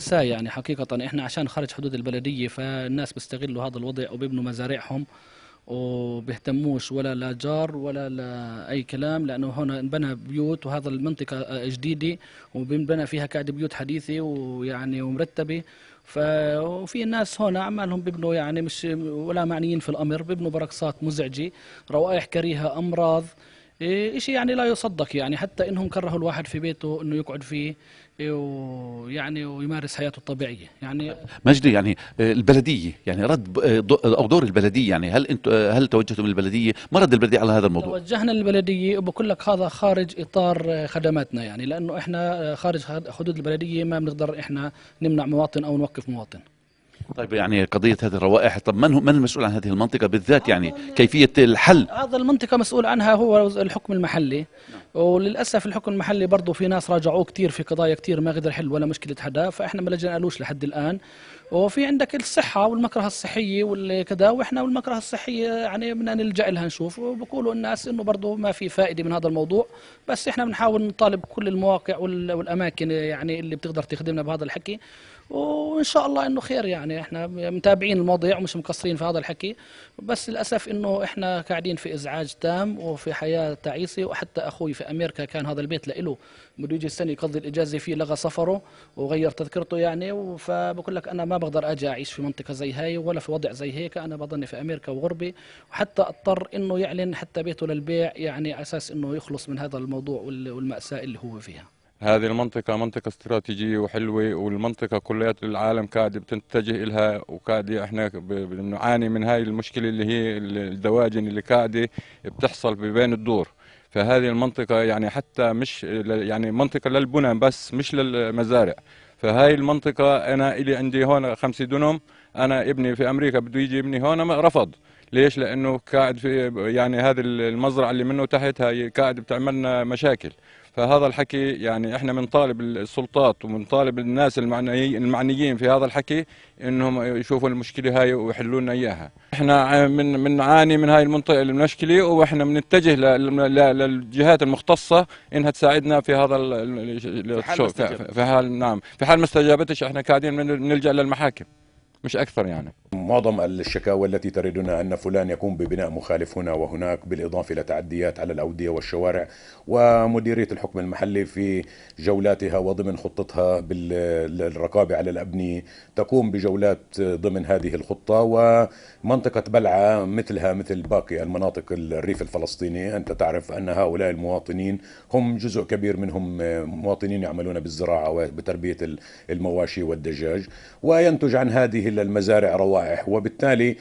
مأساة يعني حقيقة. احنا عشان خارج حدود البلدية فالناس بيستغلوا هذا الوضع وبيبنوا مزارعهم وبيهتموش ولا لا جار ولا لا أي كلام، لأنه هنا انبنى بيوت وهذا المنطقة جديدة وبنبنى فيها قاعدة بيوت حديثة ويعني ومرتبة. وفي ناس هنا عمالهم بيبنوا يعني مش ولا معنيين في الأمر، بيبنوا برقصات مزعجة، روائح كريهة، أمراض، إشي يعني لا يصدق يعني. حتى إنهم كرهوا الواحد في بيته إنه يقعد فيه ويعني ويمارس حياته الطبيعية يعني. مجدي، يعني البلدية يعني رد أو دور البلدية، يعني هل أنت هل توجهتم للبلدية؟ ما رد البلدية على هذا الموضوع؟ توجهنا للبلدية وبقول لك هذا خارج إطار خدماتنا يعني، لأنه إحنا خارج حدود البلدية ما بنقدر إحنا نمنع مواطن أو نوقف مواطن. طيب، يعني قضية هذه الروائح، طب من المسؤول عن هذه المنطقة بالذات؟ يعني هذا كيفية الحل؟ هذا المنطقة مسؤول عنها هو الحكم المحلي. وللأسف الحكم المحلي برضه في ناس راجعوه كتير في قضايا كتير ما قدر يحل ولا مشكلة حدا، فإحنا ما لجأنالوش لحد الآن. وفي عندك الصحة والمكرهة الصحية والكذا، وإحنا والمكرهة الصحية يعني بدنا نلجأ لها نشوف، وبقولوا الناس إنه برضه ما في فائدة من هذا الموضوع. بس إحنا بنحاول نطالب كل المواقع والأماكن يعني اللي بتقدر تخدمنا بهذا الحكي، وإن شاء الله إنه خير يعني. إحنا متابعين المواضيع ومش مقصرين في هذا الحكي، بس للأسف إنه إحنا قاعدين في إزعاج تام وفي حياة تعيسة. وحتى أخوي في أمريكا كان هذا البيت لإله بده يجي السنة يقضي الإجازة فيه، لغى سفره وغير تذكرته يعني. فبقول لك أنا ما بقدر أجي أعيش في منطقة زي هاي ولا في وضع زي هيك، أنا بضلني في أمريكا وغربة. وحتى اضطر إنه يعلن حتى بيته للبيع يعني على أساس إنه يخلص من هذا الموضوع والمأساة اللي هو فيها. هذه المنطقة منطقة استراتيجية وحلوة، والمنطقة كلها العالم قاعد بتتجه إلها، وقاعد احنا بنعاني من هاي المشكلة اللي هي الدواجن اللي قاعدة بتحصل بين الدور. فهذه المنطقة يعني حتى مش يعني منطقة للبنى بس مش للمزارع. فهاي المنطقة أنا إلي عندي هون 5 دنم، أنا ابني في أمريكا بده يجي يبني هون ما رفض. ليش؟ لأنه قاعد في يعني هذه المزرعة اللي منه تحت هاي قاعد بتعملنا مشاكل. فهذا الحكي يعني احنا بنطالب السلطات وبنطالب الناس المعنيين في هذا الحكي انهم يشوفوا المشكله هاي ويحلوا لنا اياها. احنا بنعاني من هاي المنطقه المشكله، واحنا بنتجه للجهات المختصه انها تساعدنا في هذا الشغل. في حال نعم، في حال ما استجابتش احنا قاعدين بنلجا للمحاكم مش اكثر يعني. معظم الشكاوى التي تردنا أن فلان يقوم ببناء مخالف هنا وهناك، بالإضافة إلى تعديات على الأودية والشوارع. ومديرية الحكم المحلي في جولاتها وضمن خطتها بالرقابة على الأبنية تقوم بجولات ضمن هذه الخطة. ومنطقة بلعة مثلها مثل باقي المناطق الريف الفلسطيني، أنت تعرف أن هؤلاء المواطنين هم جزء كبير منهم مواطنين يعملون بالزراعة وبتربية المواشي والدجاج، وينتج عن هذه المزارع روائح. وبالتالي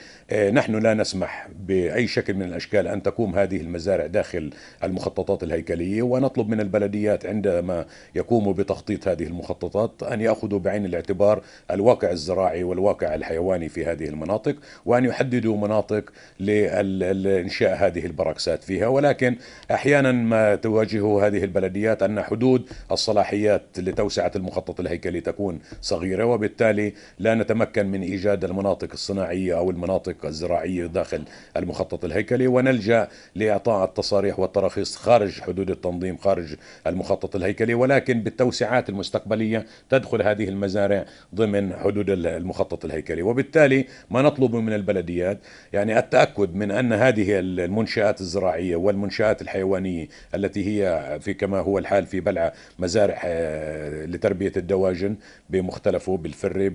نحن لا نسمح بأي شكل من الأشكال أن تقوم هذه المزارع داخل المخططات الهيكلية، ونطلب من البلديات عندما يقوموا بتخطيط هذه المخططات أن يأخذوا بعين الاعتبار الواقع الزراعي والواقع الحيواني في هذه المناطق، وأن يحددوا مناطق لإنشاء هذه البراكسات فيها. ولكن أحيانا ما تواجهه هذه البلديات أن حدود الصلاحيات لتوسعة المخطط الهيكلي تكون صغيرة، وبالتالي لا نتمكن من إيجاد المناطق الصناعية أو المناطق الزراعية داخل المخطط الهيكلي، ونلجأ لإعطاء التصاريح والتراخيص خارج حدود التنظيم، خارج المخطط الهيكلي. ولكن بالتوسعات المستقبلية تدخل هذه المزارع ضمن حدود المخطط الهيكلي. وبالتالي ما نطلب من البلديات يعني التأكد من أن هذه المنشآت الزراعية والمنشآت الحيوانية التي هي في كما هو الحال في بلعة مزارع لتربية الدواجن بمختلفه، بالفرة،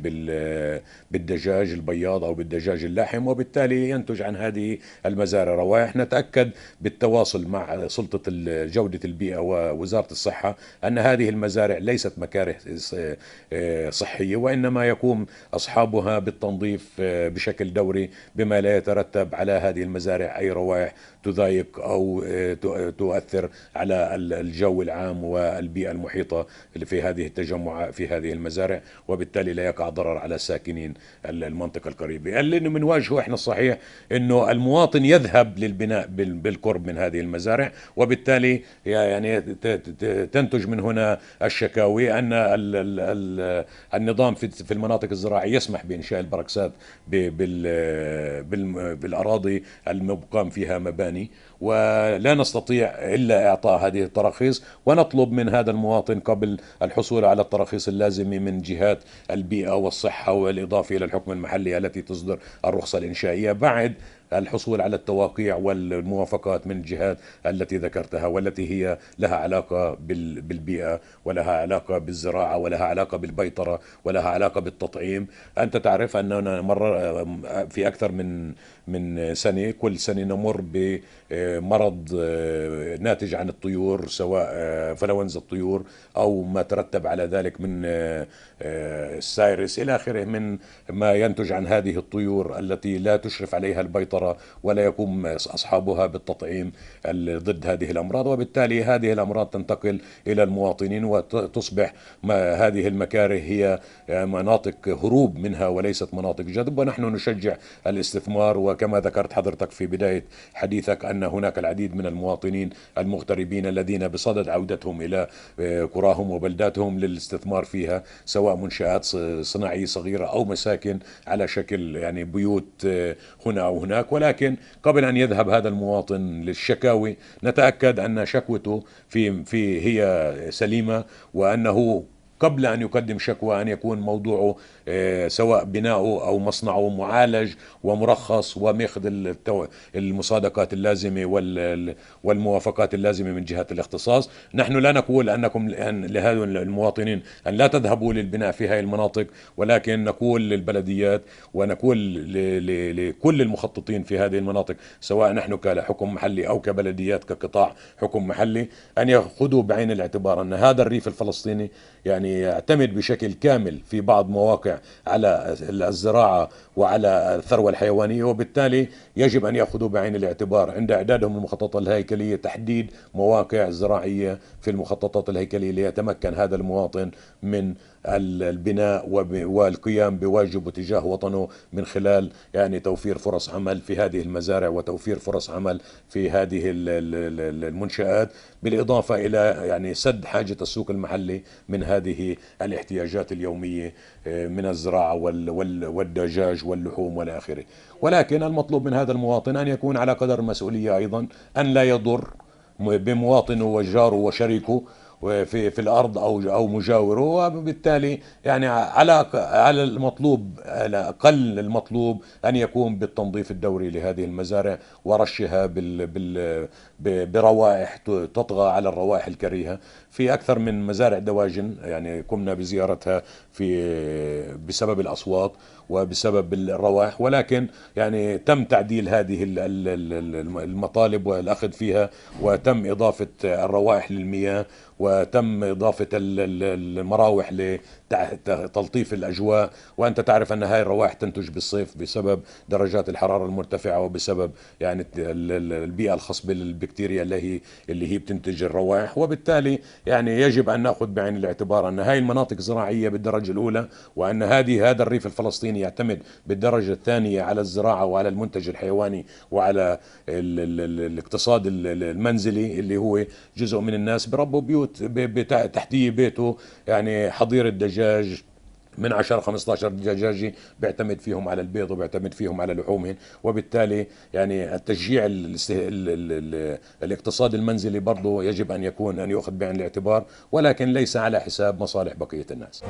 بالدجاج البياض أو بالدجاج اللحم، وبالتالي ينتج عن هذه المزارع روائح. نتأكد بالتواصل مع سلطة جودة البيئة ووزارة الصحة أن هذه المزارع ليست مكاره صحية، وإنما يقوم أصحابها بالتنظيف بشكل دوري، بما لا يترتب على هذه المزارع أي روائح تضايق أو تؤثر على الجو العام والبيئة المحيطة في هذه التجمع في هذه المزارع، وبالتالي لا يقع ضرر على ساكنين المنطقة القريبة. اللي بنواجهه احنا الصحيح انه المواطن يذهب للبناء بالقرب من هذه المزارع، وبالتالي يعني تنتج من هنا الشكاوي ان النظام في المناطق الزراعية يسمح بإنشاء البركسات بالأراضي المقام فيها مباني، ولا نستطيع إلا إعطاء هذه التراخيص، ونطلب من هذا المواطن قبل الحصول على التراخيص اللازمة من جهات البيئة والصحة، والإضافة إلى الحكم المحلي التي تصدر الرخصة الإنشائية، بعد الحصول على التواقيع والموافقات من الجهات التي ذكرتها، والتي هي لها علاقة بالبيئة، ولها علاقة بالزراعة، ولها علاقة بالبيطرة، ولها علاقة بالتطعيم. أنت تعرف أننا في أكثر من سنة، كل سنة نمر بمرض ناتج عن الطيور، سواء فلونزا الطيور أو ما ترتب على ذلك من السايرس إلى آخره، من ما ينتج عن هذه الطيور التي لا تشرف عليها البيطرة ولا يقوم أصحابها بالتطعيم ضد هذه الأمراض، وبالتالي هذه الأمراض تنتقل إلى المواطنين، وتصبح هذه المكاره هي مناطق هروب منها وليست مناطق جذب. ونحن نشجع الاستثمار، وكما ذكرت حضرتك في بداية حديثك أن هناك العديد من المواطنين المغتربين الذين بصدد عودتهم إلى قراهم وبلداتهم للاستثمار فيها، سواء منشآت صناعية صغيرة أو مساكن على شكل يعني بيوت هنا أو هناك. ولكن قبل أن يذهب هذا المواطن للشكاوي نتأكد أن شكوته هي سليمة، وأنه قبل أن يقدم شكوى أن يكون موضوعه سواء بناؤه أو مصنعه معالج ومرخص، وماخذ المصادقات اللازمة والموافقات اللازمة من جهة الاختصاص. نحن لا نقول أنكم لهذول المواطنين أن لا تذهبوا للبناء في هذه المناطق، ولكن نقول للبلديات ونقول لكل المخططين في هذه المناطق، سواء نحن كحكم محلي أو كبلديات كقطاع حكم محلي، أن يأخذوا بعين الاعتبار أن هذا الريف الفلسطيني يعني يعتمد بشكل كامل في بعض مواقع على الزراعة وعلى الثروة الحيوانية، وبالتالي يجب أن يأخذوا بعين الاعتبار عند إعدادهم المخططات الهيكلية تحديد مواقع زراعية في المخططات الهيكلية ليتمكن هذا المواطن من البناء والقيام بواجبه تجاه وطنه، من خلال يعني توفير فرص عمل في هذه المزارع، وتوفير فرص عمل في هذه المنشآت، بالإضافة إلى يعني سد حاجة السوق المحلي من هذه الاحتياجات اليومية من الزراعة والدجاج واللحوم والى آخره. ولكن المطلوب من هذا المواطن أن يكون على قدر المسؤولية أيضا، أن لا يضر بمواطنه وجاره وشريكه في الأرض أو مجاوره، وبالتالي يعني على المطلوب، على أقل المطلوب أن يكون بالتنظيف الدوري لهذه المزارع، ورشها بروائح تطغى على الروائح الكريهة. في أكثر من مزارع دواجن يعني قمنا بزيارتها بسبب الأصوات وبسبب الروائح، ولكن يعني تم تعديل هذه المطالب والأخذ فيها، وتم إضافة الروائح للمياه، وتم إضافة المراوح لتلطيف الأجواء. وأنت تعرف أن هاي الروائح تنتج بالصيف بسبب درجات الحرارة المرتفعة، وبسبب يعني البيئة الخصبة بالبكتيريا اللي هي بتنتج الروائح. وبالتالي يعني يجب أن نأخذ بعين الاعتبار أن هاي المناطق زراعية بالدرجة الأولى، وأن هذا الريف الفلسطيني يعتمد بالدرجة الثانية على الزراعة وعلى المنتج الحيواني وعلى الاقتصاد المنزلي، اللي هو جزء من الناس بربوا بيوت تحتيه بيته يعني حظيرة دجاج من 10-15 دجاجة بيعتمد فيهم على البيض وبيعتمد فيهم على لحومهم. وبالتالي يعني التشجيع الاقتصاد المنزلي برضه يجب أن يؤخذ بعين الاعتبار، ولكن ليس على حساب مصالح بقية الناس.